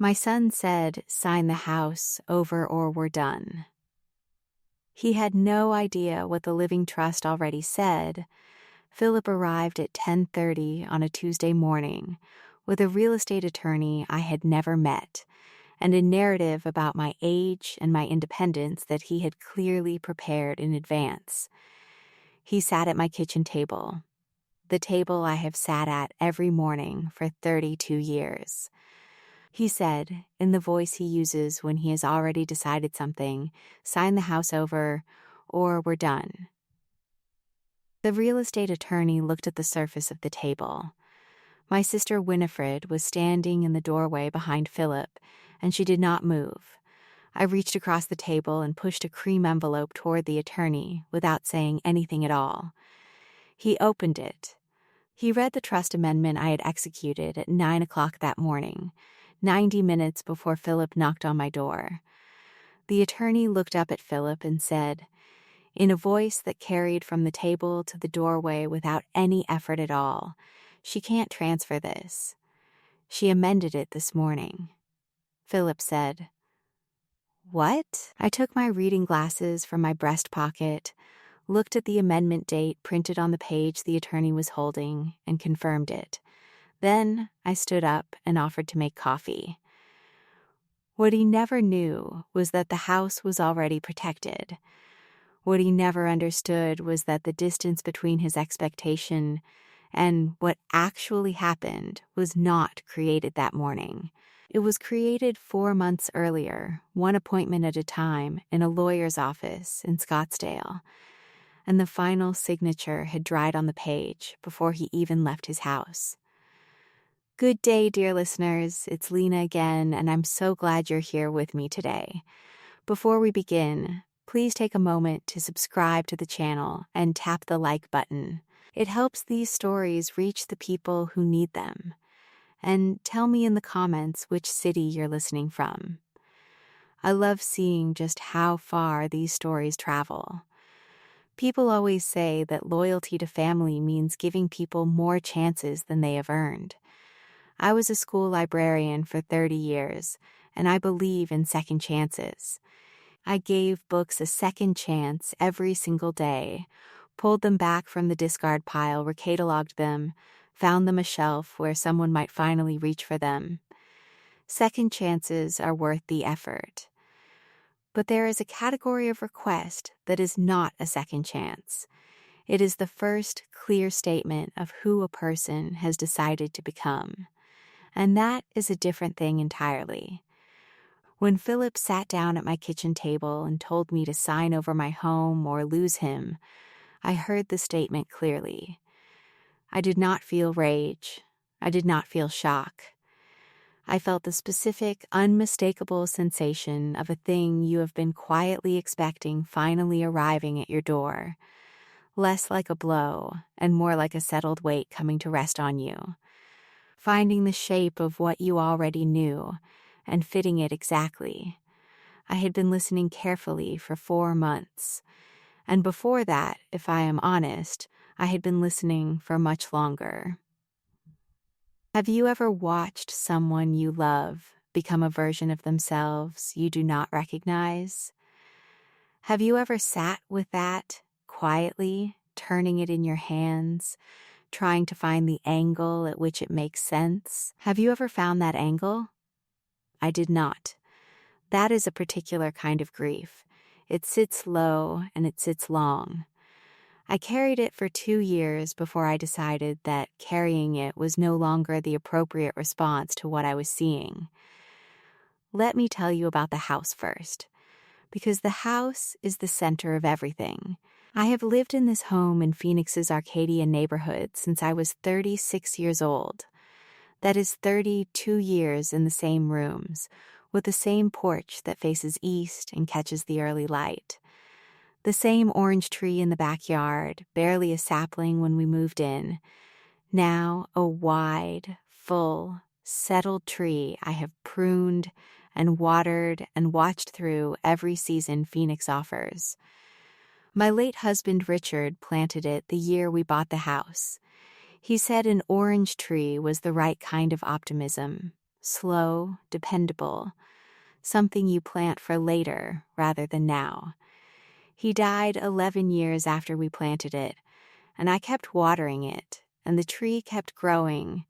My son said, "Sign the house over or we're done." He had no idea what the living trust already said. Philip arrived at 10:30 on a Tuesday morning with a real estate attorney I had never met and a narrative about my age and my independence that he had clearly prepared in advance. He sat at my kitchen table, the table I have sat at every morning for 32 years. He said, in the voice he uses when he has already decided something, "Sign the house over, or we're done." The real estate attorney looked at the surface of the table. My sister Winifred was standing in the doorway behind Philip, and she did not move. I reached across the table and pushed a cream envelope toward the attorney without saying anything at all. He opened it. He read the trust amendment I had executed at 9 o'clock that morning, 90 minutes before Philip knocked on my door. The attorney looked up at Philip and said, in a voice that carried from the table to the doorway without any effort at all, "She can't transfer this. She amended it this morning." Philip said, "What?" I took my reading glasses from my breast pocket, looked at the amendment date printed on the page the attorney was holding, and confirmed it. Then I stood up and offered to make coffee. What he never knew was that the house was already protected. What he never understood was that the distance between his expectation and what actually happened was not created that morning. It was created 4 months earlier, one appointment at a time, in a lawyer's office in Scottsdale, and the final signature had dried on the page before he even left his house. Good day, dear listeners. It's Lena again, and I'm so glad you're here with me today. Before we begin, please take a moment to subscribe to the channel and tap the like button. It helps these stories reach the people who need them. And tell me in the comments which city you're listening from. I love seeing just how far these stories travel. People always say that loyalty to family means giving people more chances than they have earned. I was a school librarian for 30 years, and I believe in second chances. I gave books a second chance every single day, pulled them back from the discard pile, recatalogued them, found them a shelf where someone might finally reach for them. Second chances are worth the effort. But there is a category of request that is not a second chance. It is the first clear statement of who a person has decided to become. And that is a different thing entirely. When Philip sat down at my kitchen table and told me to sign over my home or lose him, I heard the statement clearly. I did not feel rage. I did not feel shock. I felt the specific, unmistakable sensation of a thing you have been quietly expecting finally arriving at your door, less like a blow and more like a settled weight coming to rest on you, finding the shape of what you already knew and fitting it exactly. I had been listening carefully for 4 months, and before that, if I am honest, I had been listening for much longer. Have you ever watched someone you love become a version of themselves you do not recognize? Have you ever sat with that quietly, turning it in your hands, trying to find the angle at which it makes sense? Have you ever found that angle? I did not. That is a particular kind of grief. It sits low and it sits long. I carried it for 2 years before I decided that carrying it was no longer the appropriate response to what I was seeing. Let me tell you about the house first, because the house is the center of everything. I have lived in this home in Phoenix's Arcadia neighborhood since I was 36 years old. That is 32 years in the same rooms, with the same porch that faces east and catches the early light. The same orange tree in the backyard, barely a sapling when we moved in. Now a wide, full, settled tree I have pruned and watered and watched through every season Phoenix offers. My late husband Richard planted it the year we bought the house. He said an orange tree was the right kind of optimism, slow, dependable, something you plant for later rather than now. He died 11 years after we planted it, and I kept watering it, and the tree kept growing.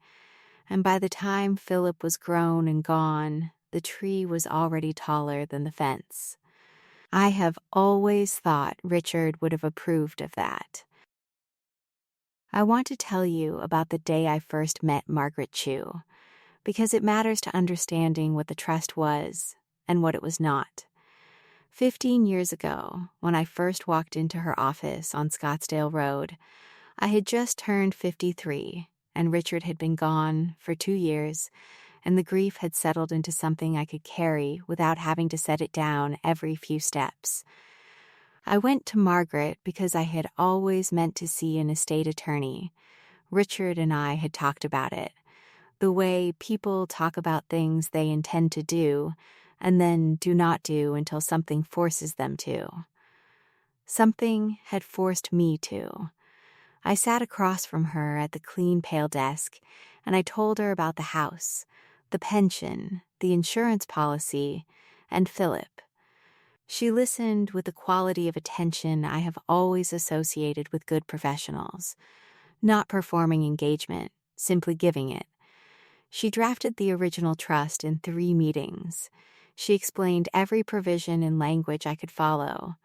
And by the time Philip was grown and gone, the tree was already taller than the fence. I have always thought Richard would have approved of that. I want to tell you about the day I first met Margaret Chu, because it matters to understanding what the trust was and what it was not. 15 years ago, when I first walked into her office on Scottsdale Road, I had just turned 53, and Richard had been gone for 2 years, and the grief had settled into something I could carry without having to set it down every few steps. I went to Margaret because I had always meant to see an estate attorney. Richard and I had talked about it, the way people talk about things they intend to do and then do not do until something forces them to. Something had forced me to. I sat across from her at the clean, pale desk, and I told her about the house, the pension, the insurance policy, and Philip. She listened with the quality of attention I have always associated with good professionals, not performing engagement, simply giving it. She drafted the original trust in 3 meetings. She explained every provision in language I could follow,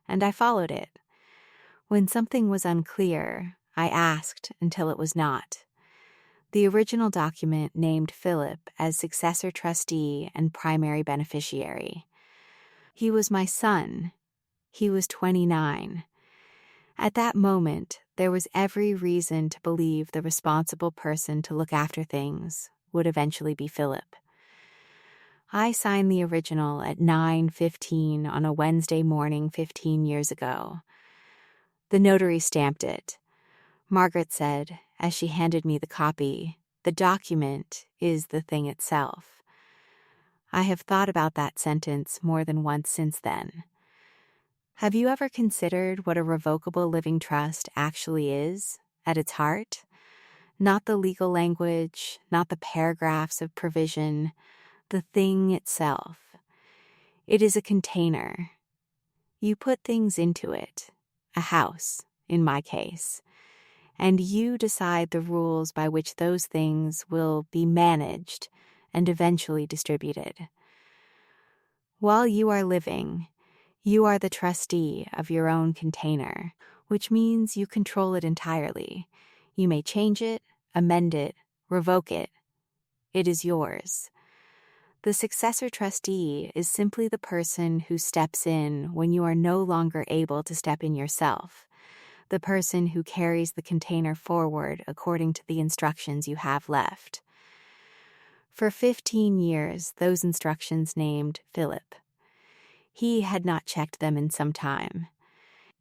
and I followed it. When something was unclear, I asked until it was not. The original document named Philip as successor trustee and primary beneficiary. He was my son. He was 29. At that moment, there was every reason to believe the responsible person to look after things would eventually be Philip. I signed the original at 9:15 on a Wednesday morning 15 years ago. The notary stamped it. Margaret said, as she handed me the copy, "The document is the thing itself." I have thought about that sentence more than once since then. Have you ever considered what a revocable living trust actually is, at its heart? Not the legal language, not the paragraphs of provision, the thing itself. It is a container. You put things into it, a house, in my case, and you decide the rules by which those things will be managed and eventually distributed. While you are living, you are the trustee of your own container, which means you control it entirely. You may change it, amend it, revoke it. It is yours. The successor trustee is simply the person who steps in when you are no longer able to step in yourself, the person who carries the container forward according to the instructions you have left. For 15 years, those instructions named Philip. He had not checked them in some time.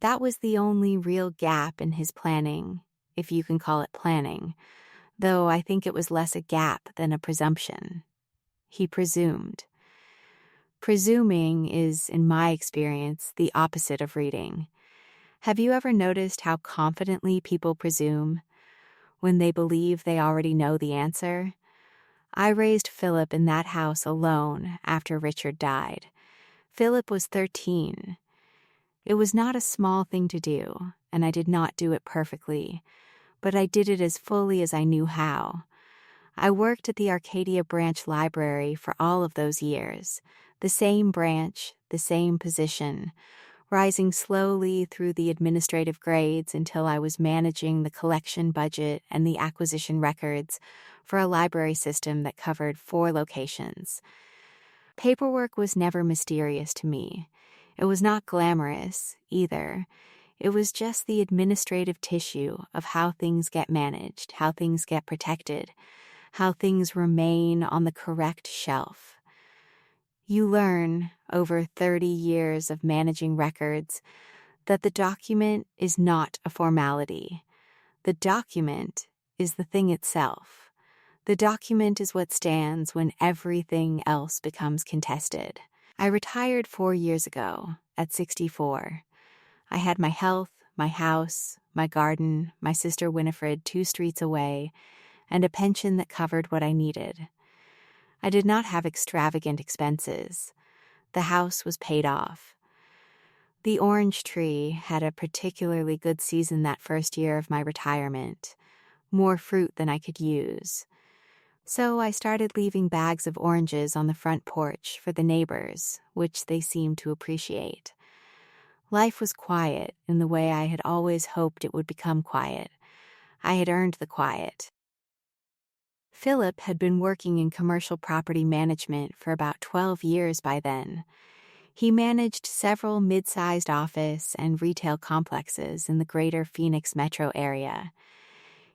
That was the only real gap in his planning, if you can call it planning, though I think it was less a gap than a presumption. He presumed. Presuming is, in my experience, the opposite of reading. Have you ever noticed how confidently people presume when they believe they already know the answer? I raised Philip in that house alone after Richard died. Philip was 13. It was not a small thing to do, and I did not do it perfectly, but I did it as fully as I knew how. I worked at the Arcadia branch library for all of those years, the same branch, the same position, rising slowly through the administrative grades until I was managing the collection budget and the acquisition records for a library system that covered 4 locations. Paperwork was never mysterious to me. It was not glamorous, either. It was just the administrative tissue of how things get managed, how things get protected, how things remain on the correct shelf. You learn, over 30 years of managing records, that the document is not a formality. The document is the thing itself. The document is what stands when everything else becomes contested. I retired 4 years ago, at 64. I had my health, my house, my garden, my sister Winifred 2 streets away, and a pension that covered what I needed. I did not have extravagant expenses. The house was paid off. The orange tree had a particularly good season that first year of my retirement, more fruit than I could use. So I started leaving bags of oranges on the front porch for the neighbors, which they seemed to appreciate. Life was quiet in the way I had always hoped it would become quiet. I had earned the quiet. Philip had been working in commercial property management for about 12 years by then. He managed several mid-sized office and retail complexes in the greater Phoenix metro area.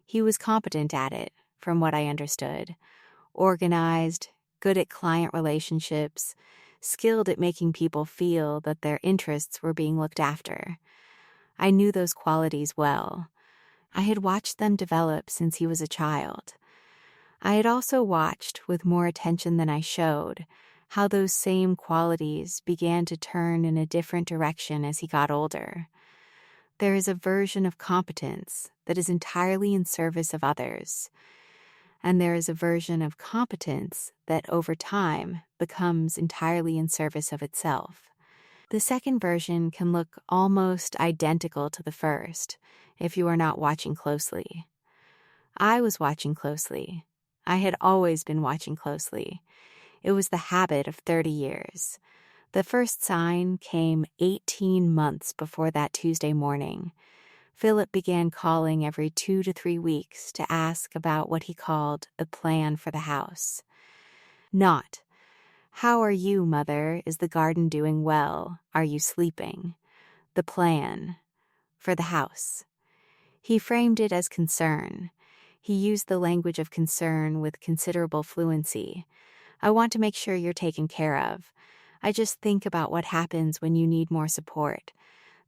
He was competent at it, from what I understood. Organized, good at client relationships, skilled at making people feel that their interests were being looked after. I knew those qualities well. I had watched them develop since he was a child. I had also watched, with more attention than I showed, how those same qualities began to turn in a different direction as he got older. There is a version of competence that is entirely in service of others, and there is a version of competence that over time becomes entirely in service of itself. The second version can look almost identical to the first if you are not watching closely. I was watching closely. I had always been watching closely. It was the habit of 30 years. The first sign came 18 months before that Tuesday morning. Philip began calling every 2 to 3 weeks to ask about what he called a plan for the house. Not, "How are you, Mother? Is the garden doing well? Are you sleeping?" The plan for the house. He framed it as concern. He used the language of concern with considerable fluency. "I want to make sure you're taken care of. I just think about what happens when you need more support.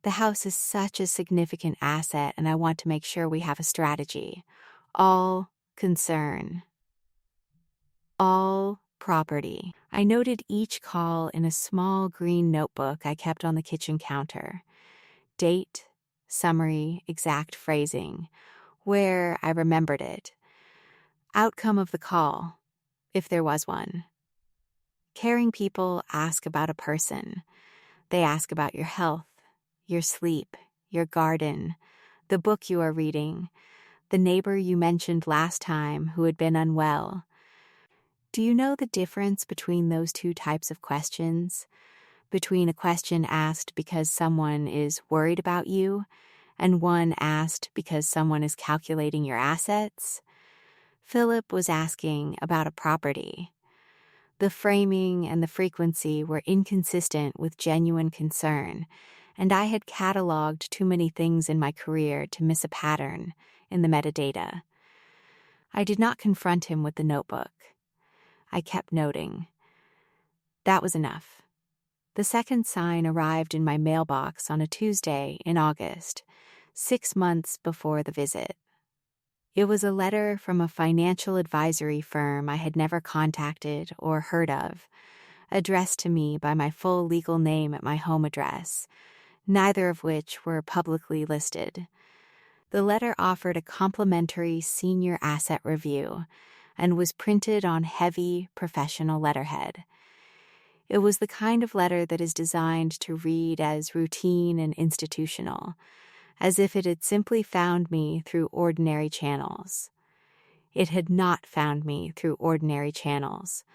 The house is such a significant asset, and I want to make sure we have a strategy. All concern. All property." I noted each call in a small green notebook I kept on the kitchen counter. Date, summary, exact phrasing, where I remembered it. Outcome of the call, if there was one. Caring people ask about a person. They ask about your health, your sleep, your garden, the book you are reading, the neighbor you mentioned last time who had been unwell. Do you know the difference between those two types of questions? Between a question asked because someone is worried about you and one asked because someone is calculating your assets? Philip was asking about a property. The framing and the frequency were inconsistent with genuine concern, and I had cataloged too many things in my career to miss a pattern in the metadata. I did not confront him with the notebook. I kept noting. That was enough. The second sign arrived in my mailbox on a Tuesday in August, 6 months before the visit. It was a letter from a financial advisory firm I had never contacted or heard of, addressed to me by my full legal name at my home address, neither of which were publicly listed. The letter offered a complimentary senior asset review and was printed on heavy, professional letterhead. It was the kind of letter that is designed to read as routine and institutional, as if it had simply found me through ordinary channels. It had not found me through ordinary channels.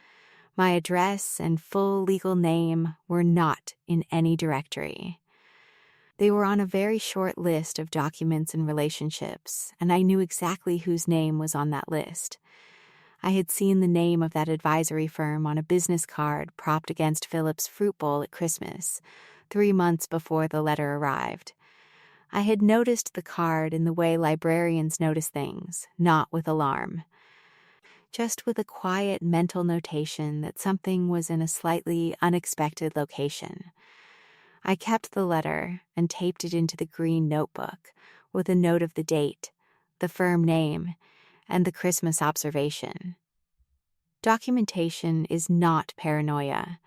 My address and full legal name were not in any directory. They were on a very short list of documents and relationships, and I knew exactly whose name was on that list. I had seen the name of that advisory firm on a business card propped against Philip's fruit bowl at Christmas, 3 months before the letter arrived. I had noticed the card in the way librarians notice things, not with alarm. Just with a quiet mental notation that something was in a slightly unexpected location. I kept the letter and taped it into the green notebook with a note of the date, the firm name, and the Christmas observation. Documentation is not paranoia.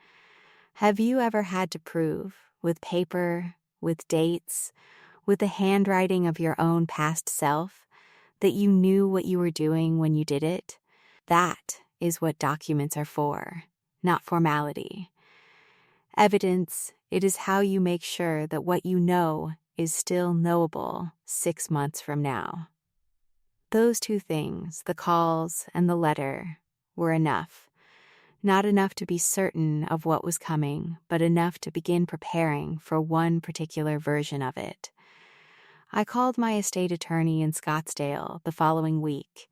Have you ever had to prove, with paper, with dates, with the handwriting of your own past self, that you knew what you were doing when you did it? That is what documents are for, not formality. Evidence, it is how you make sure that what you know is still knowable 6 months from now. Those two things, the calls and the letter, were enough. Not enough to be certain of what was coming, but enough to begin preparing for one particular version of it. I called my estate attorney in Scottsdale the following week.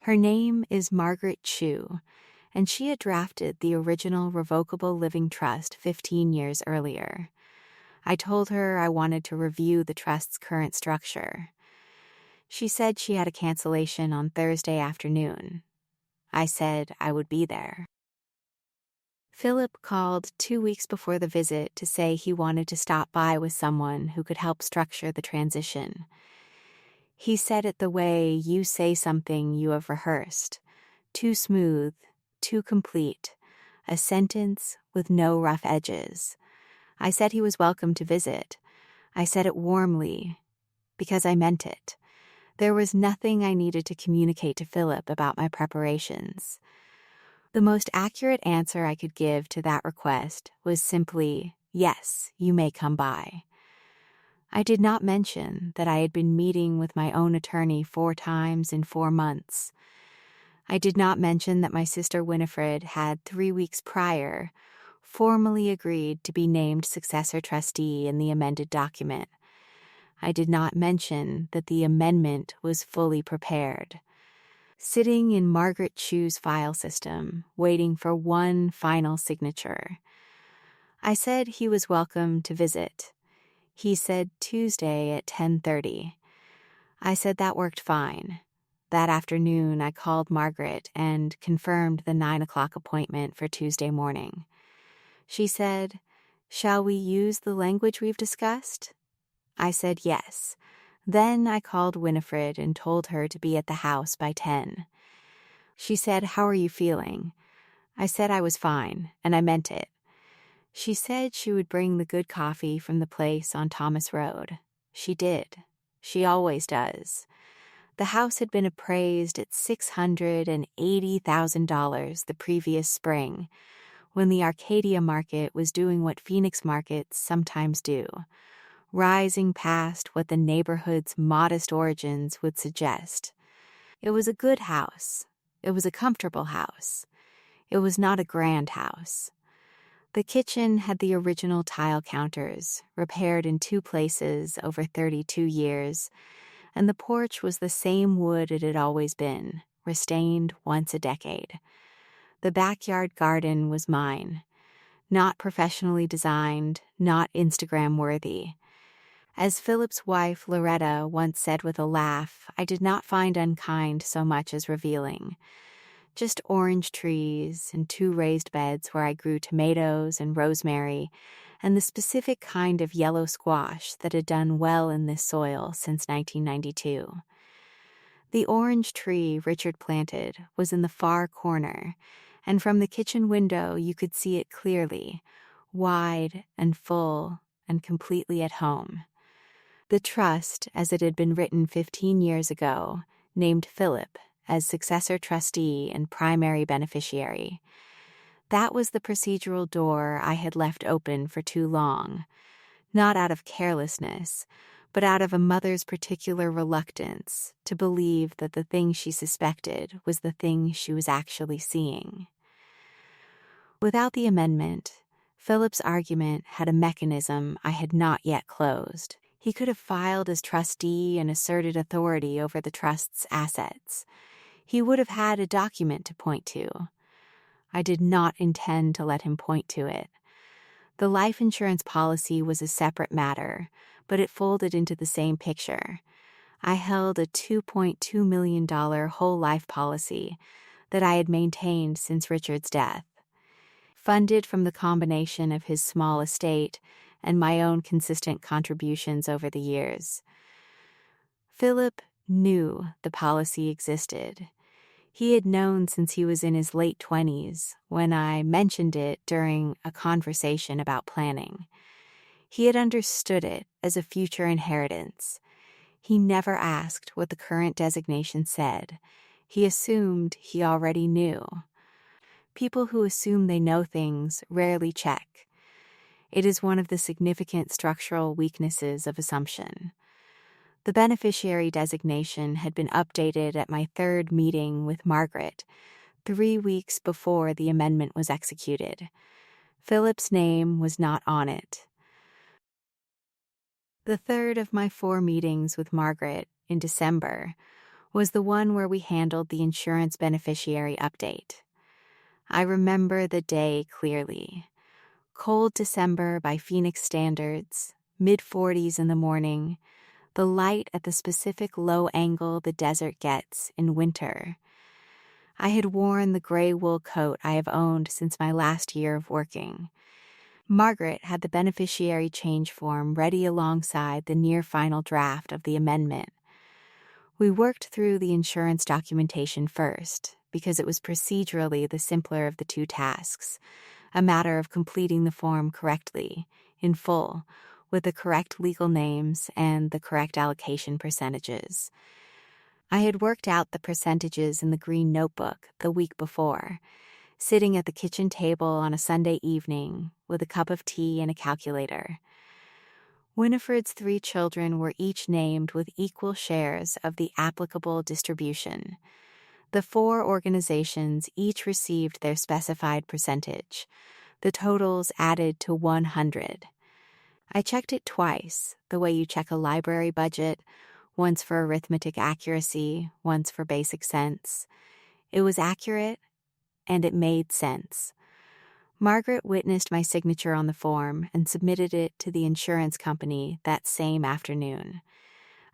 Her name is Margaret Chu, and she had drafted the original revocable living trust 15 years earlier. I told her I wanted to review the trust's current structure. She said she had a cancellation on Thursday afternoon. I said I would be there. Philip called 2 weeks before the visit to say he wanted to stop by with someone who could help structure the transition. He said it the way you say something you have rehearsed. Too smooth, too complete, a sentence with no rough edges. I said he was welcome to visit. I said it warmly, because I meant it. There was nothing I needed to communicate to Philip about my preparations. The most accurate answer I could give to that request was simply, yes, you may come by. I did not mention that I had been meeting with my own attorney 4 times in 4 months. I did not mention that my sister Winifred had 3 weeks prior formally agreed to be named successor trustee in the amended document. I did not mention that the amendment was fully prepared. Sitting in Margaret Chu's file system, waiting for one final signature. I said he was welcome to visit. He said Tuesday at 10:30. I said that worked fine. That afternoon, I called Margaret and confirmed the 9 o'clock appointment for Tuesday morning. She said, "Shall we use the language we've discussed?" I said yes. Then I called Winifred and told her to be at the house by 10. She said, "How are you feeling?" I said I was fine, and I meant it. She said she would bring the good coffee from the place on Thomas Road. She did. She always does. The house had been appraised at $680,000 the previous spring, when the Arcadia market was doing what Phoenix markets sometimes do, rising past what the neighborhood's modest origins would suggest. It was a good house. It was a comfortable house. It was not a grand house. The kitchen had the original tile counters, repaired in 2 places over 32 years, and the porch was the same wood it had always been, restained once a decade. The backyard garden was mine. Not professionally designed, not Instagram-worthy. As Philip's wife, Loretta, once said with a laugh, I did not find unkind so much as revealing. Just orange trees and 2 raised beds where I grew tomatoes and rosemary, and the specific kind of yellow squash that had done well in this soil since 1992. The orange tree Richard planted was in the far corner, and from the kitchen window you could see it clearly, wide and full and completely at home. The trust, as it had been written 15 years ago, named Philip as successor trustee and primary beneficiary. That was the procedural door I had left open for too long, not out of carelessness, but out of a mother's particular reluctance to believe that the thing she suspected was the thing she was actually seeing. Without the amendment, Philip's argument had a mechanism I had not yet closed. He could have filed as trustee and asserted authority over the trust's assets. He would have had a document to point to. I did not intend to let him point to it. The life insurance policy was a separate matter, but it folded into the same picture. I held a $2.2 million whole life policy that I had maintained since Richard's death. Funded from the combination of his small estate and my own consistent contributions over the years. Philip knew the policy existed. He had known since he was in his late 20s when I mentioned it during a conversation about planning. He had understood it as a future inheritance. He never asked what the current designation said. He assumed he already knew. People who assume they know things rarely check. It is one of the significant structural weaknesses of assumption. The beneficiary designation had been updated at my third meeting with Margaret, 3 weeks before the amendment was executed. Philip's name was not on it. The third of my 4 meetings with Margaret in December was the one where we handled the insurance beneficiary update. I remember the day clearly. Cold December by Phoenix standards, mid-40s in the morning, the light at the specific low angle the desert gets in winter. I had worn the gray wool coat I have owned since my last year of working. Margaret had the beneficiary change form ready alongside the near-final draft of the amendment. We worked through the insurance documentation first, because it was procedurally the simpler of the 2 tasks, a matter of completing the form correctly, in full, with the correct legal names and the correct allocation percentages. I had worked out the percentages in the green notebook the week before, sitting at the kitchen table on a Sunday evening with a cup of tea and a calculator. Winifred's 3 children were each named with equal shares of the applicable distribution. The 4 organizations each received their specified percentage. The totals added to 100. I checked it twice, the way you check a library budget, once for arithmetic accuracy, once for basic sense. It was accurate, and it made sense. Margaret witnessed my signature on the form and submitted it to the insurance company that same afternoon.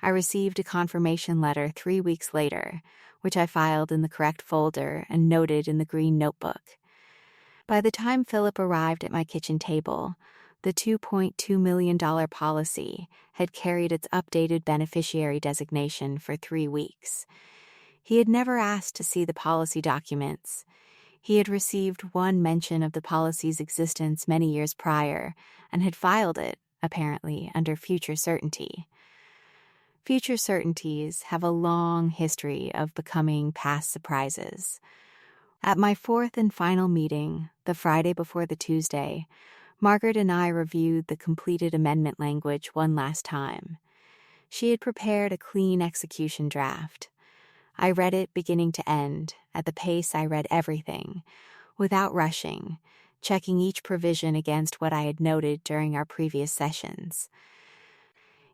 I received a confirmation letter 3 weeks later, which I filed in the correct folder and noted in the green notebook. By the time Philip arrived at my kitchen table, the $2.2 million policy had carried its updated beneficiary designation for 3 weeks. He had never asked to see the policy documents. He had received one mention of the policy's existence many years prior and had filed it, apparently, under future certainty. Future certainties have a long history of becoming past surprises. At my 4th and final meeting, the Friday before the Tuesday, Margaret and I reviewed the completed amendment language one last time. She had prepared a clean execution draft. I read it beginning to end, at the pace I read everything, without rushing, checking each provision against what I had noted during our previous sessions.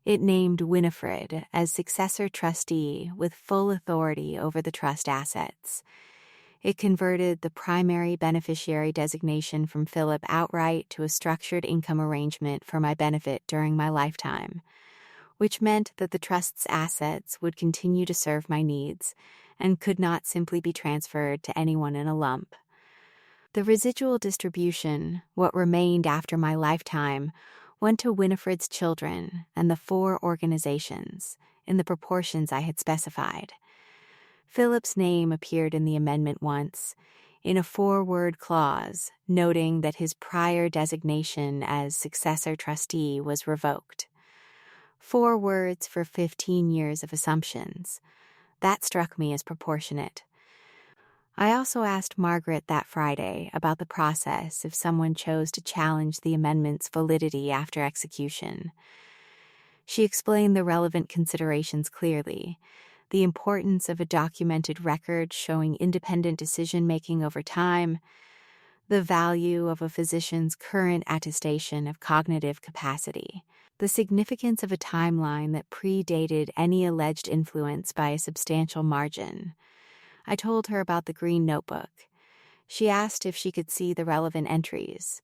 It named Winifred as successor trustee with full authority over the trust assets. It converted the primary beneficiary designation from Philip outright to a structured income arrangement for my benefit during my lifetime, which meant that the trust's assets would continue to serve my needs and could not simply be transferred to anyone in a lump. The residual distribution, what remained after my lifetime, went to Winifred's children and the 4 organizations, in the proportions I had specified. Philip's name appeared in the amendment once, in a 4-word clause, noting that his prior designation as successor trustee was revoked. 4 words for 15 years of assumptions. That struck me as proportionate. I also asked Margaret that Friday about the process if someone chose to challenge the amendment's validity after execution. She explained the relevant considerations clearly: the importance of a documented record showing independent decision-making over time, the value of a physician's current attestation of cognitive capacity, the significance of a timeline that predated any alleged influence by a substantial margin. I told her about the green notebook. She asked if she could see the relevant entries.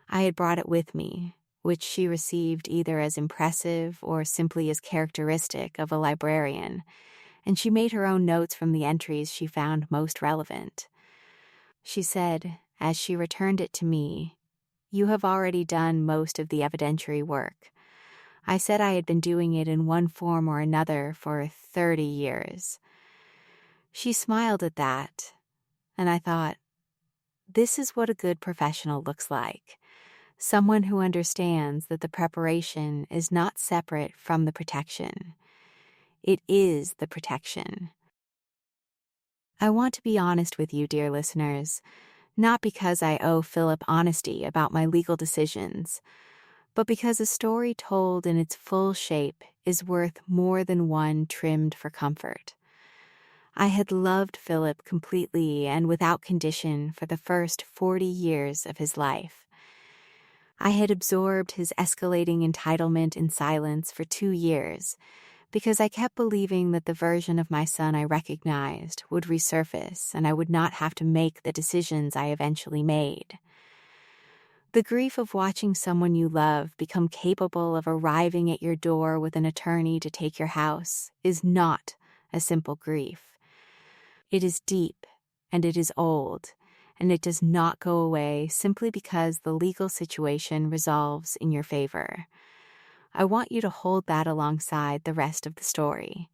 I had brought it with me, which she received either as impressive or simply as characteristic of a librarian, and she made her own notes from the entries she found most relevant. She said, as she returned it to me, "You have already done most of the evidentiary work." I said I had been doing it in one form or another for 30 years. She smiled at that, and I thought, this is what a good professional looks like. Someone who understands that the preparation is not separate from the protection. It is the protection. I want to be honest with you, dear listeners. Not because I owe Philip honesty about my legal decisions, but because a story told in its full shape is worth more than one trimmed for comfort. I had loved Philip completely and without condition for the first 40 years of his life. I had absorbed his escalating entitlement in silence for 2 years because I kept believing that the version of my son I recognized would resurface and I would not have to make the decisions I eventually made. The grief of watching someone you love become capable of arriving at your door with an attorney to take your house is not a simple grief. It is deep, and it is old, and it does not go away simply because the legal situation resolves in your favor. I want you to hold that alongside the rest of the story.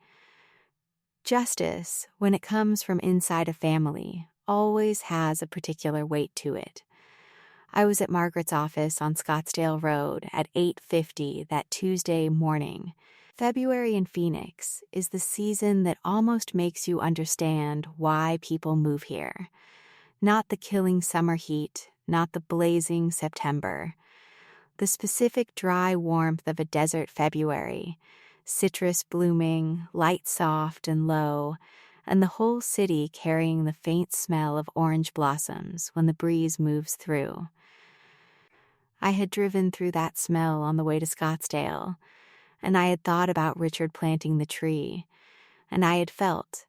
Justice, when it comes from inside a family, always has a particular weight to it. I was at Margaret's office on Scottsdale Road at 8:50 that Tuesday morning. February in Phoenix is the season that almost makes you understand why people move here. Not the killing summer heat, not the blazing September. The specific dry warmth of a desert February, citrus blooming, light soft and low, and the whole city carrying the faint smell of orange blossoms when the breeze moves through. I had driven through that smell on the way to Scottsdale, and I had thought about Richard planting the tree, and I had felt,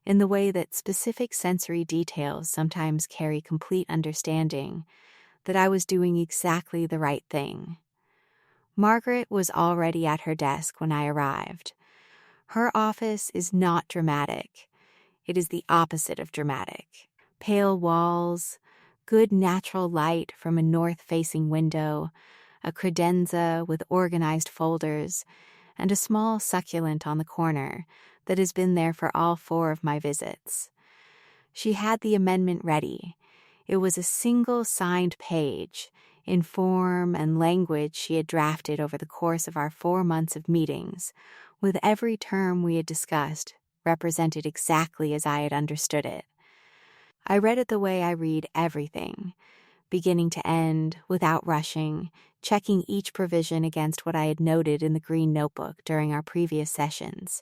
in the way that specific sensory details sometimes carry complete understanding, that I was doing exactly the right thing. Margaret was already at her desk when I arrived. Her office is not dramatic. It is the opposite of dramatic. Pale walls, good natural light from a north-facing window, a credenza with organized folders, and a small succulent on the corner that has been there for all 4 of my visits. She had the amendment ready. It was a single signed page, in form and language she had drafted over the course of our 4 months of meetings, with every term we had discussed represented exactly as I had understood it. I read it the way I read everything, beginning to end, without rushing, checking each provision against what I had noted in the green notebook during our previous sessions.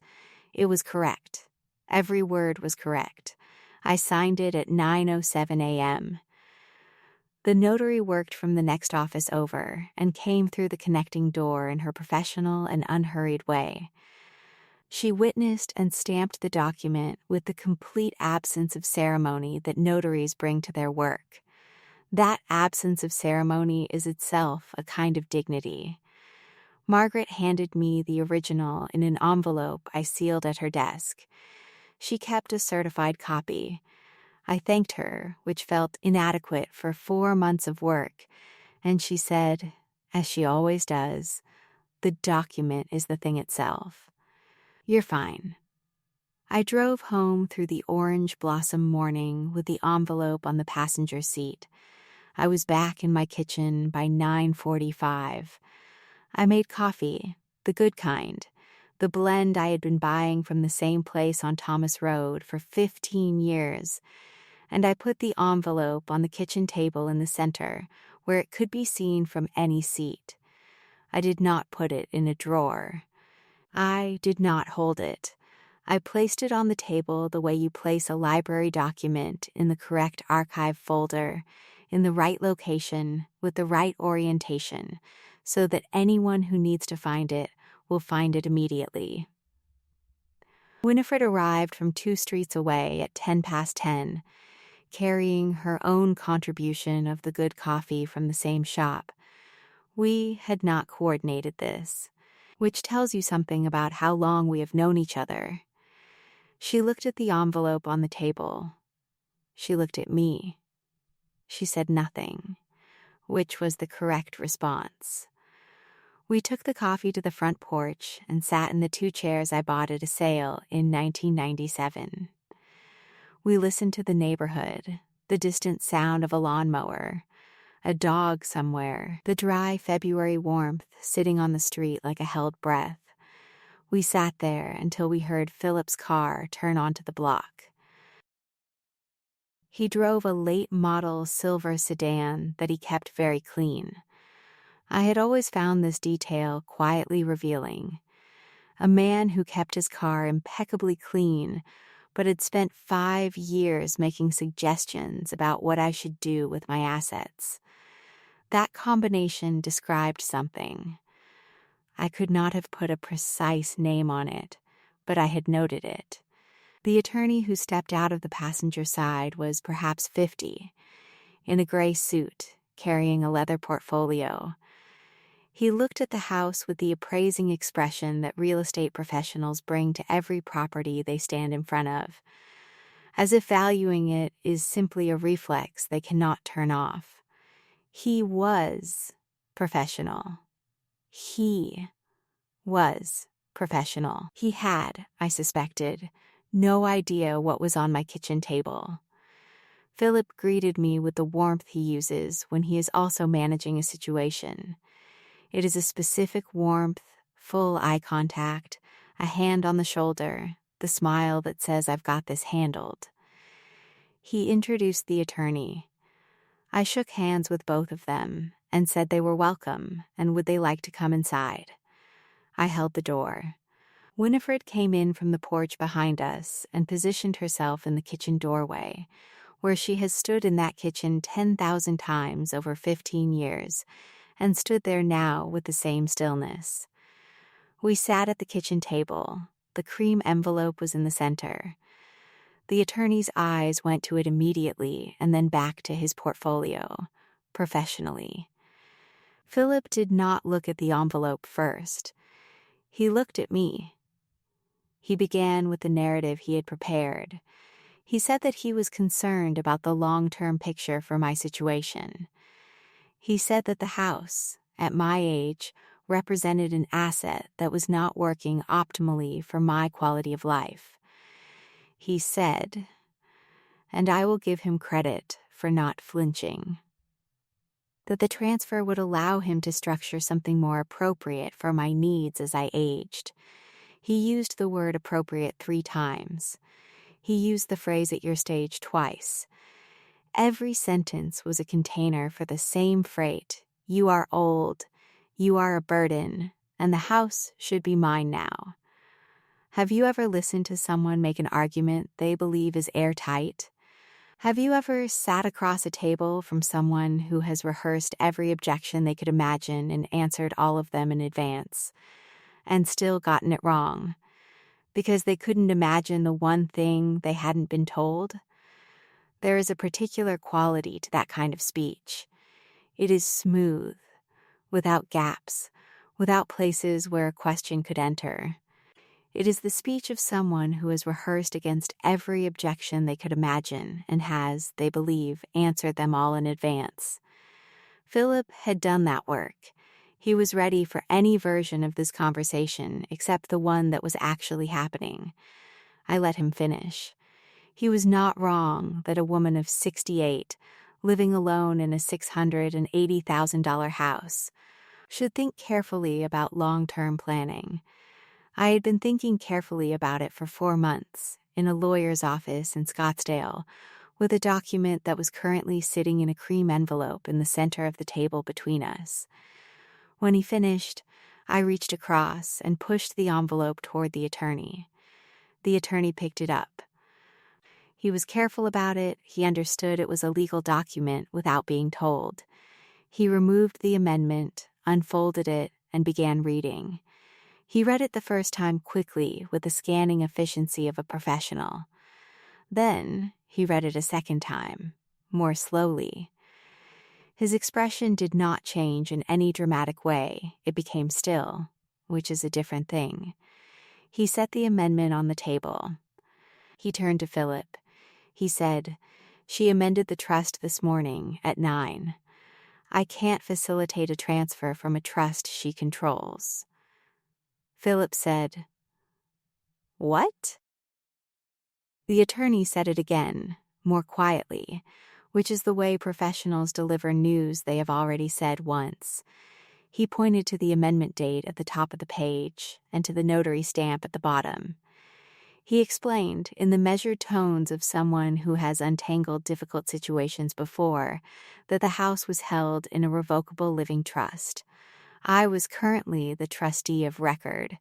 It was correct. Every word was correct. I signed it at 9:07 a.m. The notary worked from the next office over and came through the connecting door in her professional and unhurried way. She witnessed and stamped the document with the complete absence of ceremony that notaries bring to their work. That absence of ceremony is itself a kind of dignity. Margaret handed me the original in an envelope I sealed at her desk. She kept a certified copy. I thanked her, which felt inadequate for 4 months of work, and she said, as she always does, the document is the thing itself. You're fine. I drove home through the orange blossom morning with the envelope on the passenger seat. I was back in my kitchen by 9:45. I made coffee, the good kind, the blend I had been buying from the same place on Thomas Road for 15 years, and I put the envelope on the kitchen table in the center, where it could be seen from any seat. I did not put it in a drawer. I did not hold it. I placed it on the table the way you place a library document in the correct archive folder, in the right location, with the right orientation, so that anyone who needs to find it will find it immediately. Winifred arrived from 2 streets away at 10:10, carrying her own contribution of the good coffee from the same shop. We had not coordinated this, which tells you something about how long we have known each other. She looked at the envelope on the table. She looked at me. She said nothing, which was the correct response. We took the coffee to the front porch and sat in the 2 chairs I bought at a sale in 1997. We listened to the neighborhood, the distant sound of a lawnmower, a dog somewhere, the dry February warmth sitting on the street like a held breath. We sat there until we heard Philip's car turn onto the block. He drove a late-model silver sedan that he kept very clean. I had always found this detail quietly revealing. A man who kept his car impeccably clean, but had spent 5 years making suggestions about what I should do with my assets. That combination described something. I could not have put a precise name on it, but I had noted it. The attorney who stepped out of the passenger side was perhaps 50, in a gray suit, carrying a leather portfolio. He looked at the house with the appraising expression that real estate professionals bring to every property they stand in front of, as if valuing it is simply a reflex they cannot turn off. He was professional. He was professional. He had, I suspected, no idea what was on my kitchen table. Philip greeted me with the warmth he uses when he is also managing a situation. It is a specific warmth, full eye contact, a hand on the shoulder, the smile that says I've got this handled. He introduced the attorney. I shook hands with both of them and said they were welcome and would they like to come inside. I held the door. Winifred came in from the porch behind us and positioned herself in the kitchen doorway, where she has stood in that kitchen 10,000 times over 15 years, and stood there now with the same stillness. We sat at the kitchen table. The cream envelope was in the center. The attorney's eyes went to it immediately and then back to his portfolio, professionally. Philip did not look at the envelope first. He looked at me. He began with the narrative he had prepared. He said that he was concerned about the long-term picture for my situation. He said that the house, at my age, represented an asset that was not working optimally for my quality of life. He said, and I will give him credit for not flinching, that the transfer would allow him to structure something more appropriate for my needs as I aged. He used the word appropriate 3 times. He used the phrase at your stage twice. Every sentence was a container for the same freight. You are old, you are a burden, and the house should be mine now. Have you ever listened to someone make an argument they believe is airtight? Have you ever sat across a table from someone who has rehearsed every objection they could imagine and answered all of them in advance, and still gotten it wrong, because they couldn't imagine the one thing they hadn't been told? There is a particular quality to that kind of speech. It is smooth, without gaps, without places where a question could enter. It is the speech of someone who has rehearsed against every objection they could imagine and has, they believe, answered them all in advance. Philip had done that work. He was ready for any version of this conversation except the one that was actually happening. I let him finish. He was not wrong that a woman of 68, living alone in a $680,000 house, should think carefully about long-term planning. I had been thinking carefully about it for 4 months, in a lawyer's office in Scottsdale, with a document that was currently sitting in a cream envelope in the center of the table between us. When he finished, I reached across and pushed the envelope toward the attorney. The attorney picked it up. He was careful about it. He understood it was a legal document without being told. He removed the amendment, unfolded it, and began reading. He read it the first time quickly with the scanning efficiency of a professional. Then he read it a second time, more slowly. His expression did not change in any dramatic way. It became still, which is a different thing. He set the amendment on the table. He turned to Philip. He said, "She amended the trust this morning at 9. I can't facilitate a transfer from a trust she controls." Philip said, "What?" The attorney said it again, more quietly, which is the way professionals deliver news they have already said once. He pointed to the amendment date at the top of the page and to the notary stamp at the bottom. He explained, in the measured tones of someone who has untangled difficult situations before, that the house was held in a revocable living trust. I was currently the trustee of record.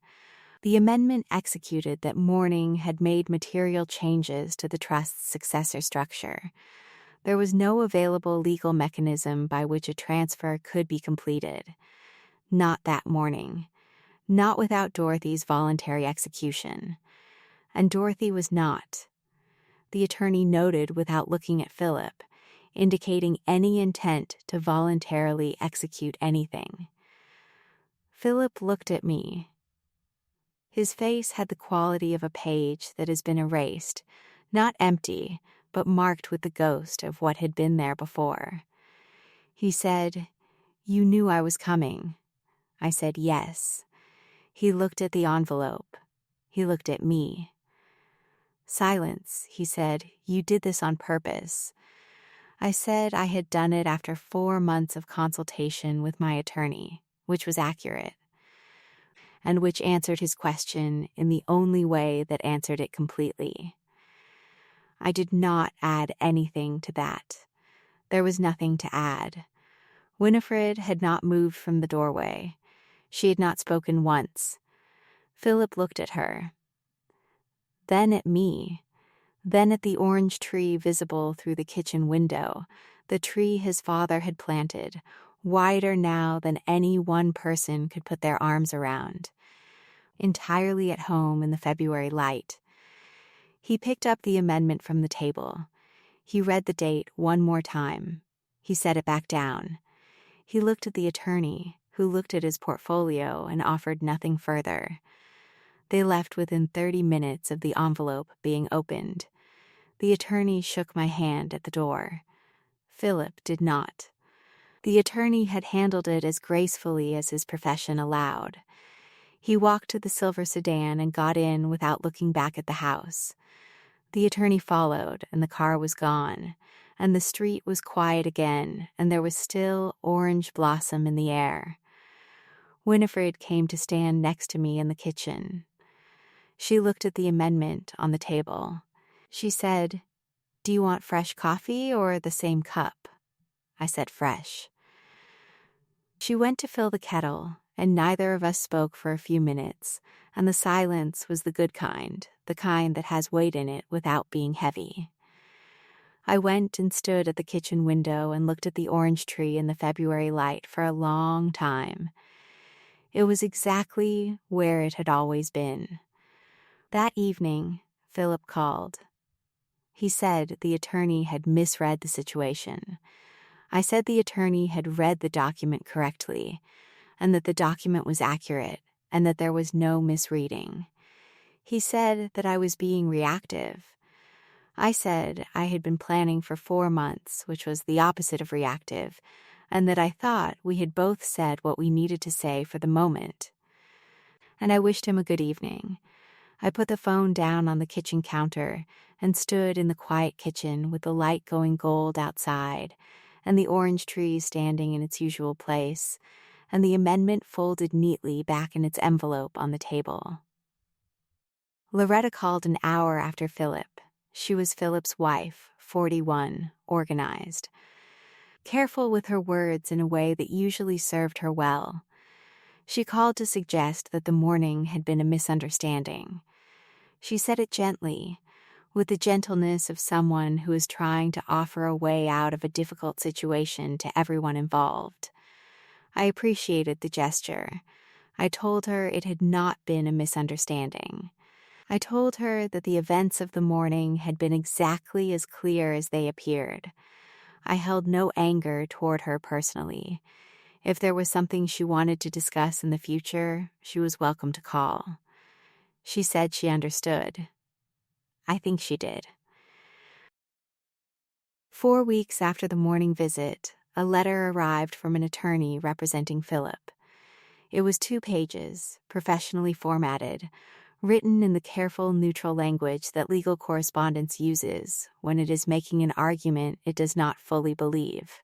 The amendment executed that morning had made material changes to the trust's successor structure. There was no available legal mechanism by which a transfer could be completed. Not that morning. Not without Dorothy's voluntary execution. And Dorothy was not. The attorney noted without looking at Philip, indicating any intent to voluntarily execute anything. Philip looked at me. His face had the quality of a page that has been erased, not empty, but marked with the ghost of what had been there before. He said, "You knew I was coming." I said, "Yes." He looked at the envelope. He looked at me. "Silence," he said. "You did this on purpose." I said I had done it after 4 months of consultation with my attorney, which was accurate, and which answered his question in the only way that answered it completely. I did not add anything to that. There was nothing to add. Winifred had not moved from the doorway. She had not spoken once. Philip looked at her. Then at me. Then at the orange tree visible through the kitchen window, the tree his father had planted, wider now than any one person could put their arms around. Entirely at home in the February light. He picked up the amendment from the table. He read the date one more time. He set it back down. He looked at the attorney, who looked at his portfolio and offered nothing further. They left within 30 minutes of the envelope being opened. The attorney shook my hand at the door. Philip did not. The attorney had handled it as gracefully as his profession allowed. He walked to the silver sedan and got in without looking back at the house. The attorney followed, and the car was gone, and the street was quiet again, and there was still orange blossom in the air. Winifred came to stand next to me in the kitchen. She looked at the amendment on the table. She said, "Do you want fresh coffee or the same cup?" I said fresh. She went to fill the kettle, and neither of us spoke for a few minutes, and the silence was the good kind, the kind that has weight in it without being heavy. I went and stood at the kitchen window and looked at the orange tree in the February light for a long time. It was exactly where it had always been. That evening, Philip called. He said the attorney had misread the situation. I said the attorney had read the document correctly, and that the document was accurate, and that there was no misreading. He said that I was being reactive. I said I had been planning for 4 months, which was the opposite of reactive, and that I thought we had both said what we needed to say for the moment. And I wished him a good evening. I put the phone down on the kitchen counter and stood in the quiet kitchen with the light going gold outside, and the orange tree standing in its usual place, and the amendment folded neatly back in its envelope on the table. Loretta called an hour after Philip. She was Philip's wife, 41, organized. Careful with her words in a way that usually served her well. She called to suggest that the morning had been a misunderstanding. She said it gently, with the gentleness of someone who is trying to offer a way out of a difficult situation to everyone involved. I appreciated the gesture. I told her it had not been a misunderstanding. I told her that the events of the morning had been exactly as clear as they appeared. I held no anger toward her personally. If there was something she wanted to discuss in the future, she was welcome to call. She said she understood. I think she did. 4 weeks after the morning visit, a letter arrived from an attorney representing Philip. It was 2 pages, professionally formatted, written in the careful, neutral language that legal correspondence uses when it is making an argument it does not fully believe.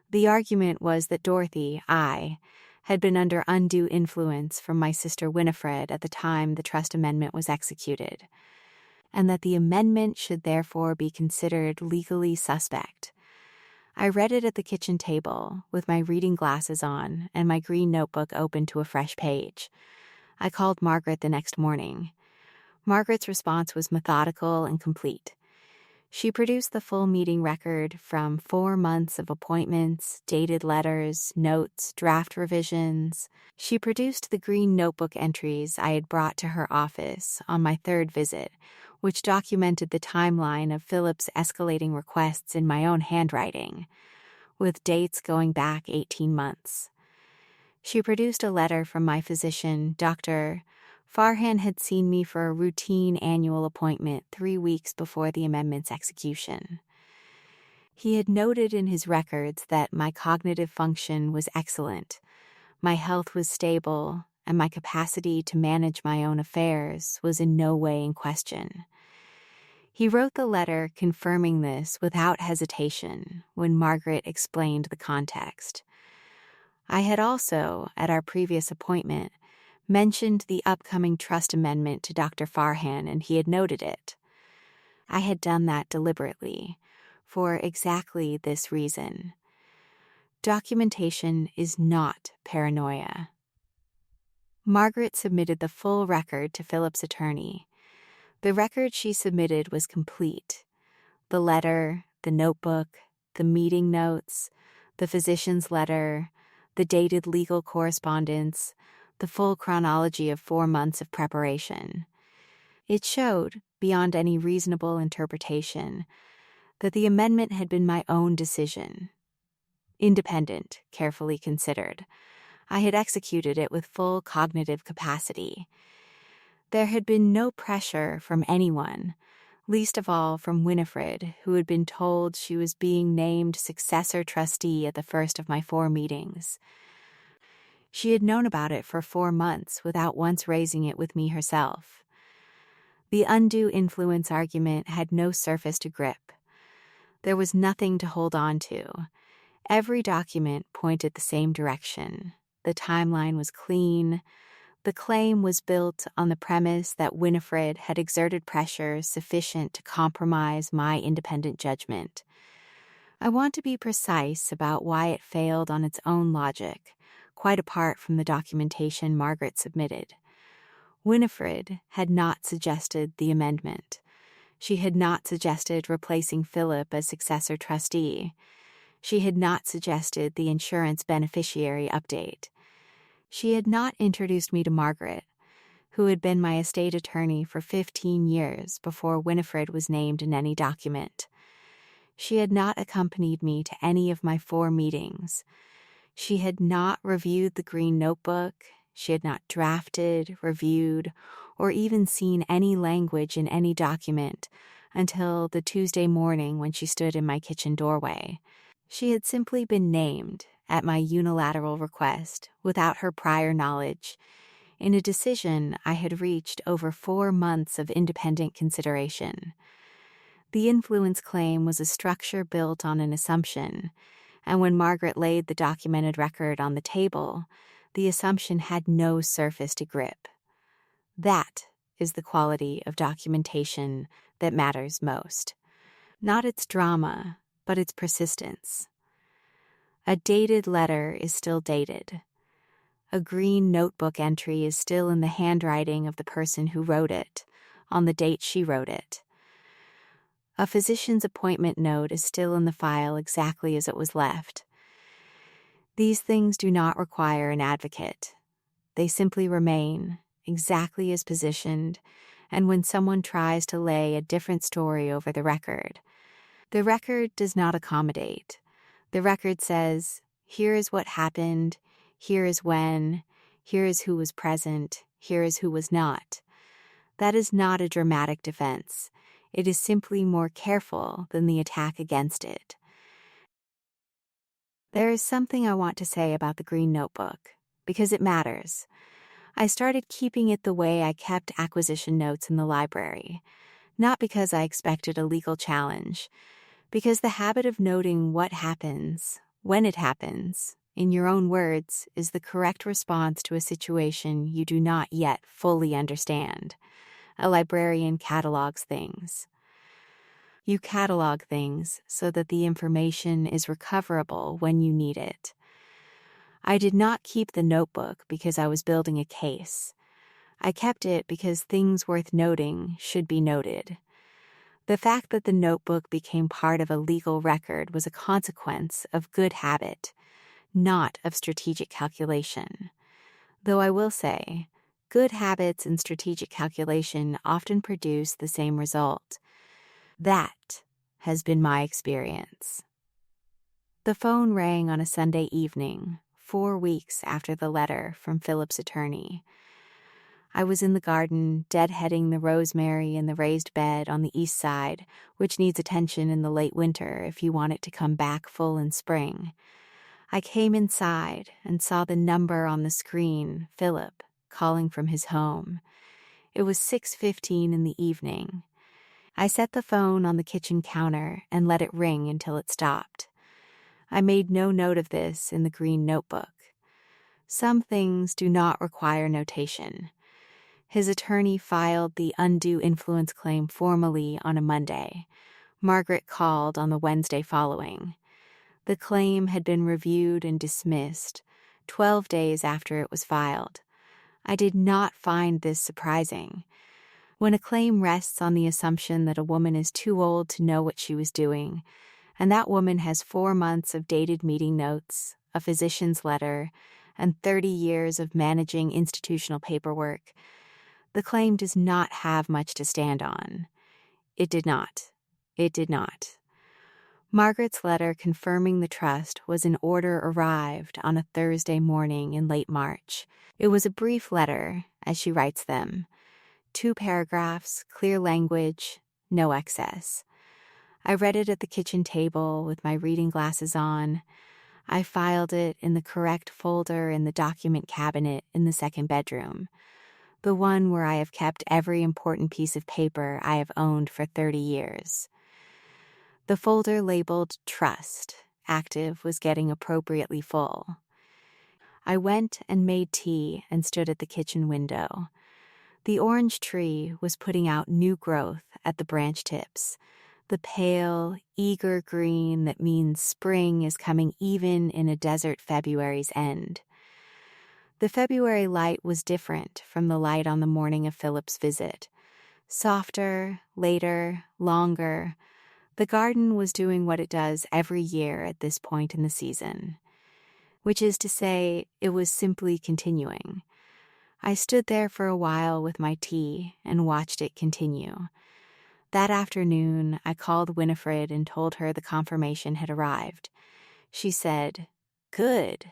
The argument was that Dorothy, I, had been under undue influence from my sister Winifred at the time the trust amendment was executed, and that the amendment should therefore be considered legally suspect. I read it at the kitchen table, with my reading glasses on and my green notebook open to a fresh page. I called Margaret the next morning. Margaret's response was methodical and complete. She produced the full meeting record from 4 months of appointments, dated letters, notes, draft revisions. She produced the green notebook entries I had brought to her office on my 3rd visit, which documented the timeline of Philip's escalating requests in my own handwriting, with dates going back 18 months. She produced a letter from my physician, Dr. Farhan had seen me for a routine annual appointment 3 weeks before the amendment's execution. He had noted in his records that my cognitive function was excellent, my health was stable, and my capacity to manage my own affairs was in no way in question. He wrote the letter confirming this without hesitation when Margaret explained the context. I had also, at our previous appointment, mentioned the upcoming trust amendment to Dr. Farhan, and he had noted it. I had done that deliberately, for exactly this reason. Documentation is not paranoia. Margaret submitted the full record to Philip's attorney. The record she submitted was complete. The letter, the notebook, the meeting notes, the physician's letter, the dated legal correspondence, the full chronology of 4 months of preparation. It showed, beyond any reasonable interpretation, that the amendment had been my own decision. Independent, carefully considered. I had executed it with full cognitive capacity. There had been no pressure from anyone, least of all from Winifred, who had been told she was being named successor trustee at the first of my 4 meetings. She had known about it for 4 months without once raising it with me herself. The undue influence argument had no surface to grip. There was nothing to hold on to. Every document pointed the same direction. The timeline was clean. The claim was built on the premise that Winifred had exerted pressure sufficient to compromise my independent judgment. I want to be precise about why it failed on its own logic, quite apart from the documentation Margaret submitted. Winifred had not suggested the amendment. She had not suggested replacing Philip as successor trustee. She had not suggested the insurance beneficiary update. She had not introduced me to Margaret, who had been my estate attorney for 15 years before Winifred was named in any document. She had not accompanied me to any of my 4 meetings. She had not reviewed the green notebook. She had not drafted, reviewed, or even seen any language in any document until the Tuesday morning when she stood in my kitchen doorway. She had simply been named, at my unilateral request, without her prior knowledge, in a decision I had reached over 4 months of independent consideration. The influence claim was a structure built on an assumption, and when Margaret laid the documented record on the table, the assumption had no surface to grip. That is the quality of documentation that matters most. Not its drama, but its persistence. A dated letter is still dated. A green notebook entry is still in the handwriting of the person who wrote it, on the date she wrote it. A physician's appointment note is still in the file exactly as it was left. These things do not require an advocate. They simply remain, exactly as positioned, and when someone tries to lay a different story over the record does not accommodate. The record says, here is what happened, here is when, here is who was present, here is who was not. That is not a dramatic defense. It is simply more careful than the attack against it. There is something I want to say about the green notebook, because it matters. I started keeping it the way I kept acquisition notes in the library, not because I expected a legal challenge, because the habit of noting what happens, when it happens, in your own words, is the correct response to a situation you do not yet fully understand. A librarian catalogs things. You catalog things so that the information is recoverable when you need it. I did not keep the notebook because I was building a case. I kept it because things worth noting should be noted. The fact that the notebook became part of a legal record was a consequence of good habit, not of strategic calculation. Though I will say, good habits and strategic calculation often produce the same result. That has been my experience. The phone rang on a Sunday evening, 4 weeks after the letter from Philip's attorney. I was in the garden, deadheading the rosemary in the raised bed on the east side, which needs attention in the late winter if you want it to come back full in spring. I came inside and saw the number on the screen, Philip, calling from his home. It was 6:15 in the evening. I set the phone on the kitchen counter and let it ring until it stopped. I made no note of this in the green notebook. Some things do not require notation. His attorney filed the undue influence claim formally on a Monday. Margaret called on the Wednesday following. The claim had been reviewed and dismissed 12 days after it was filed. I did not find this surprising. When a claim rests on the assumption that a woman is too old to know what she was doing, and that woman has 4 months of dated meeting notes, a physician's letter, and 30 years of managing institutional paperwork, the claim does not have much to stand on. It did not. It did not. Margaret's letter confirming the trust was in order arrived on a Thursday morning in late March. It was a brief letter, as she writes them. 2 paragraphs, clear language, no excess. I read it at the kitchen table with my reading glasses on. I filed it in the correct folder in the document cabinet in the second bedroom, the one where I have kept every important piece of paper I have owned for 30 years. The folder labeled Trust, active, was getting appropriately full. I went and made tea and stood at the kitchen window. The orange tree was putting out new growth at the branch tips, the pale, eager green that means spring is coming even in a desert February's end. The February light was different from the light on the morning of Philip's visit. Softer, later, longer. The garden was doing what it does every year at this point in the season, which is to say, it was simply continuing. I stood there for a while with my tea and watched it continue. That afternoon, I called Winifred and told her the confirmation had arrived. She said, "Good."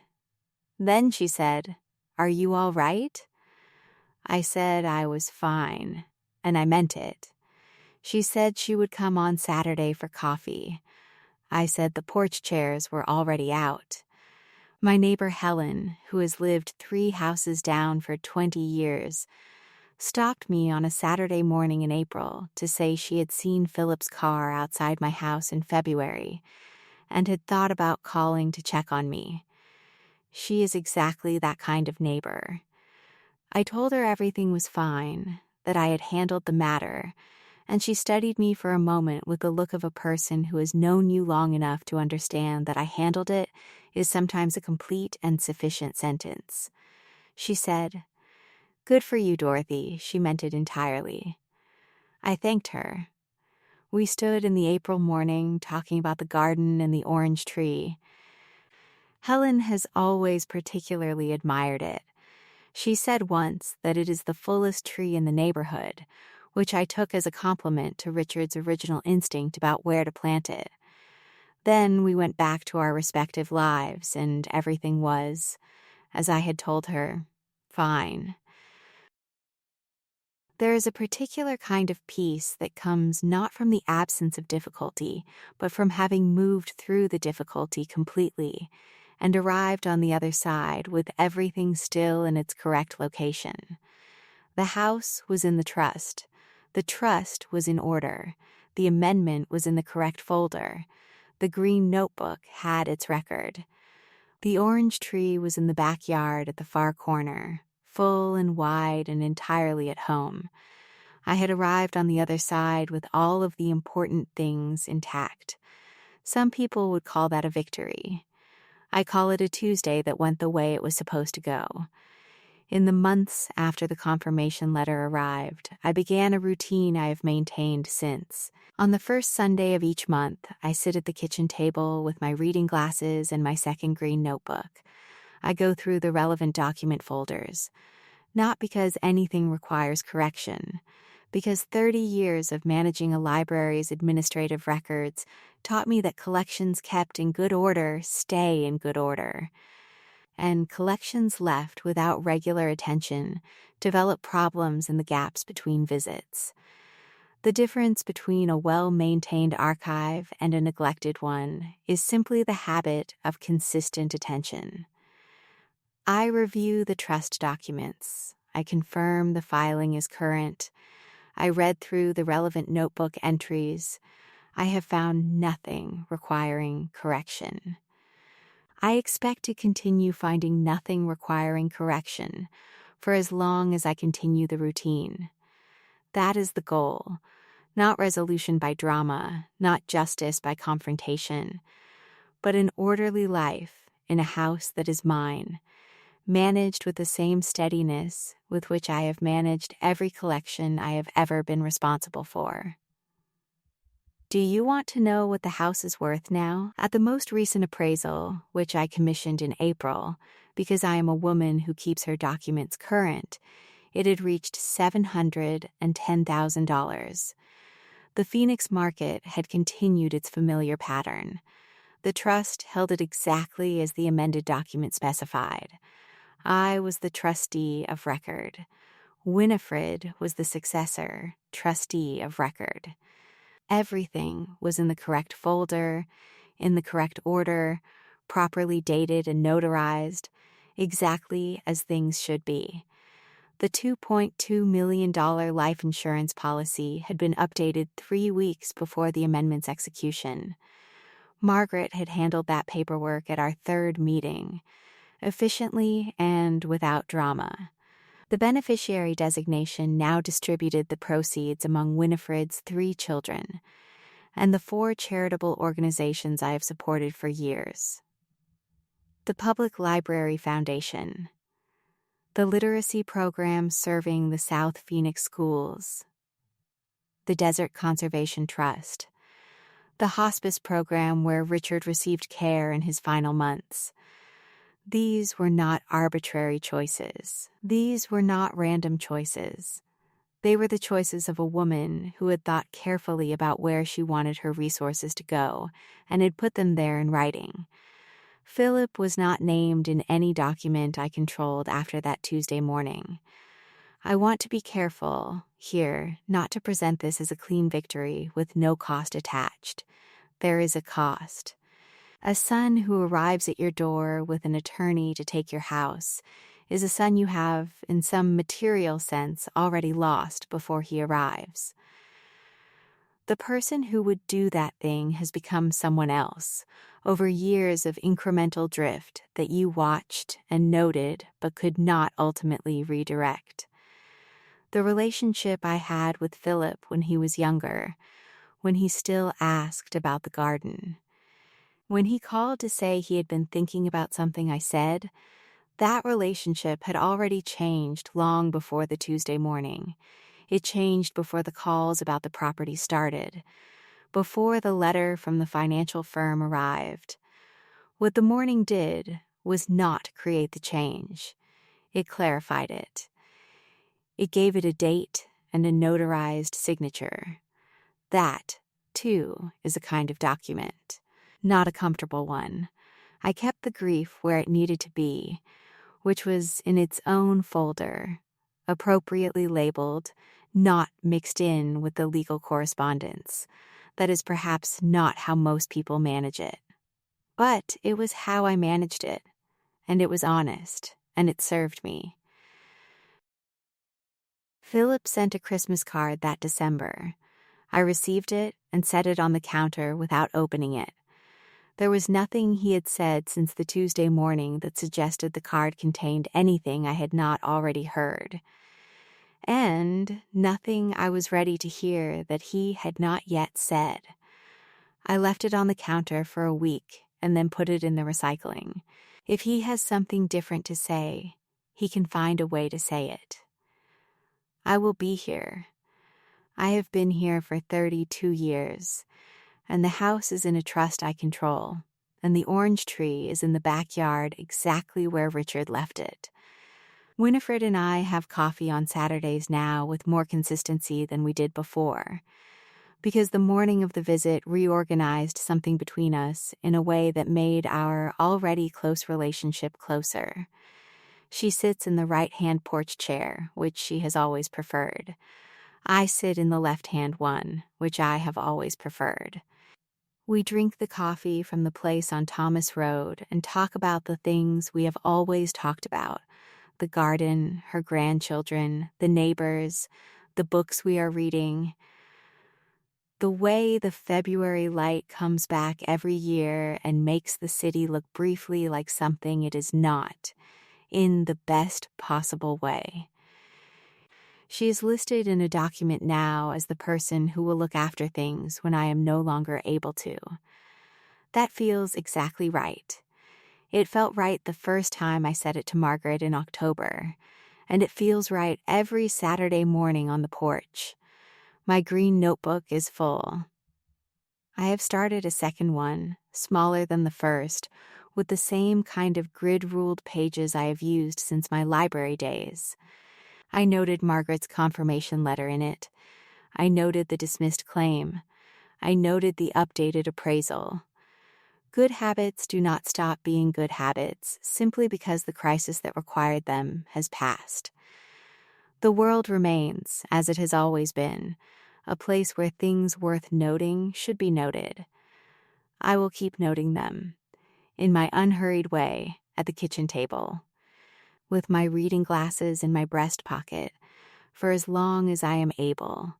Then she said, "Are you all right?" I said I was fine, and I meant it. She said she would come on Saturday for coffee. I said the porch chairs were already out. My neighbor Helen, who has lived 3 houses down for 20 years, stopped me on a Saturday morning in April to say she had seen Philip's car outside my house in February and had thought about calling to check on me. She is exactly that kind of neighbor. I told her everything was fine, that I had handled the matter, and she studied me for a moment with the look of a person who has known you long enough to understand that I handled it is sometimes a complete and sufficient sentence. She said, "Good for you, Dorothy," she meant it entirely. I thanked her. We stood in the April morning talking about the garden and the orange tree. Helen has always particularly admired it. She said once that it is the fullest tree in the neighborhood, which I took as a compliment to Richard's original instinct about where to plant it. Then we went back to our respective lives, and everything was, as I had told her, fine. There is a particular kind of peace that comes not from the absence of difficulty, but from having moved through the difficulty completely and arrived on the other side with everything still in its correct location. The house was in the trust. The trust was in order. The amendment was in the correct folder. The green notebook had its record. The orange tree was in the backyard at the far corner, full and wide and entirely at home. I had arrived on the other side with all of the important things intact. Some people would call that a victory. I call it a Tuesday that went the way it was supposed to go. In the months after the confirmation letter arrived, I began a routine I have maintained since. On the first Sunday of each month, I sit at the kitchen table with my reading glasses and my second green notebook. I go through the relevant document folders. Not because anything requires correction, because 30 years of managing a library's administrative records taught me that collections kept in good order stay in good order. And collections left without regular attention develop problems in the gaps between visits. The difference between a well-maintained archive and a neglected one is simply the habit of consistent attention. I review the trust documents. I confirm the filing is current. I read through the relevant notebook entries. I have found nothing requiring correction. I expect to continue finding nothing requiring correction for as long as I continue the routine. That is the goal, not resolution by drama, not justice by confrontation, but an orderly life in a house that is mine, managed with the same steadiness with which I have managed every collection I have ever been responsible for. Do you want to know what the house is worth now? At the most recent appraisal, which I commissioned in April, because I am a woman who keeps her documents current, it had reached $710,000. The Phoenix market had continued its familiar pattern. The trust held it exactly as the amended document specified. I was the trustee of record. Winifred was the successor, trustee of record. Everything was in the correct folder, in the correct order, properly dated and notarized, exactly as things should be. The $2.2 million life insurance policy had been updated 3 weeks before the amendment's execution. Margaret had handled that paperwork at our third meeting, efficiently and without drama. The beneficiary designation now distributed the proceeds among Winifred's 3 children and the 4 charitable organizations I have supported for years. The Public Library Foundation, the literacy program serving the South Phoenix schools, the Desert Conservation Trust, the hospice program where Richard received care in his final months. These were not arbitrary choices. These were not random choices. They were the choices of a woman who had thought carefully about where she wanted her resources to go and had put them there in writing. Philip was not named in any document I controlled after that Tuesday morning. I want to be careful here not to present this as a clean victory with no cost attached. There is a cost. A son who arrives at your door with an attorney to take your house is a son you have, in some material sense, already lost before he arrives. The person who would do that thing has become someone else, over years of incremental drift that you watched and noted but could not ultimately redirect. The relationship I had with Philip when he was younger, when he still asked about the garden. When he called to say he had been thinking about something I said, that relationship had already changed long before the Tuesday morning. It changed before the calls about the property started, before the letter from the financial firm arrived. What the morning did was not create the change. It clarified it. It gave it a date and a notarized signature. That, too, is a kind of document. Not a comfortable one. I kept the grief where it needed to be, which was in its own folder, appropriately labeled, not mixed in with the legal correspondence. That is perhaps not how most people manage it. But it was how I managed it, and it was honest, and it served me. Philip sent a Christmas card that December. I received it and set it on the counter without opening it. There was nothing he had said since the Tuesday morning that suggested the card contained anything I had not already heard. And nothing I was ready to hear that he had not yet said. I left it on the counter for a week and then put it in the recycling. If he has something different to say, he can find a way to say it. I will be here. I have been here for 32 years, and the house is in a trust I control, and the orange tree is in the backyard exactly where Richard left it. Winifred and I have coffee on Saturdays now with more consistency than we did before, because the morning of the visit reorganized something between us in a way that made our already close relationship closer. She sits in the right-hand porch chair, which she has always preferred. I sit in the left-hand one, which I have always preferred. We drink the coffee from the place on Thomas Road and talk about the things we have always talked about: the garden, her grandchildren, the neighbors, the books we are reading. The way the February light comes back every year and makes the city look briefly like something it is not, in the best possible way. She is listed in a document now as the person who will look after things when I am no longer able to. That feels exactly right. It felt right the first time I said it to Margaret in October, and it feels right every Saturday morning on the porch. My green notebook is full. I have started a second one, smaller than the first, with the same kind of grid-ruled pages I have used since my library days. I noted Margaret's confirmation letter in it. I noted the dismissed claim. I noted the updated appraisal. Good habits do not stop being good habits simply because the crisis that required them has passed. The world remains, as it has always been, a place where things worth noting should be noted. I will keep noting them, in my unhurried way, at the kitchen table, with my reading glasses in my breast pocket, for as long as I am able.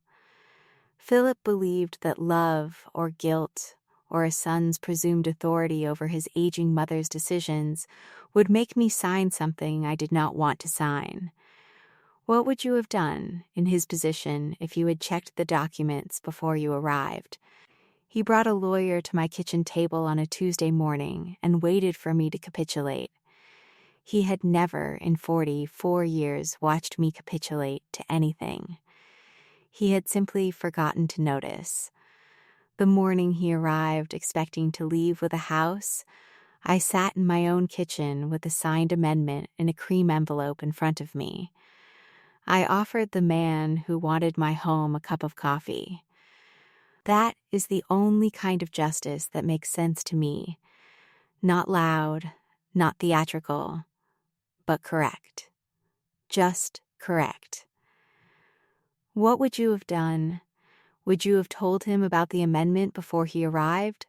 Philip believed that love or guilt or a son's presumed authority over his aging mother's decisions would make me sign something I did not want to sign. What would you have done in his position if you had checked the documents before you arrived? He brought a lawyer to my kitchen table on a Tuesday morning and waited for me to capitulate. He had never in 44 years watched me capitulate to anything. He had simply forgotten to notice. The morning he arrived expecting to leave with a house, I sat in my own kitchen with a signed amendment in a cream envelope in front of me. I offered the man who wanted my home a cup of coffee. That is the only kind of justice that makes sense to me. Not loud, not theatrical, but correct. Just correct. What would you have done? Would you have told him about the amendment before he arrived,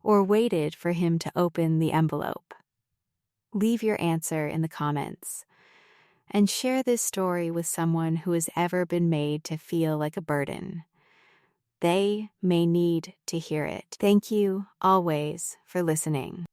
or waited for him to open the envelope? Leave your answer in the comments, and share this story with someone who has ever been made to feel like a burden. They may need to hear it. Thank you always for listening.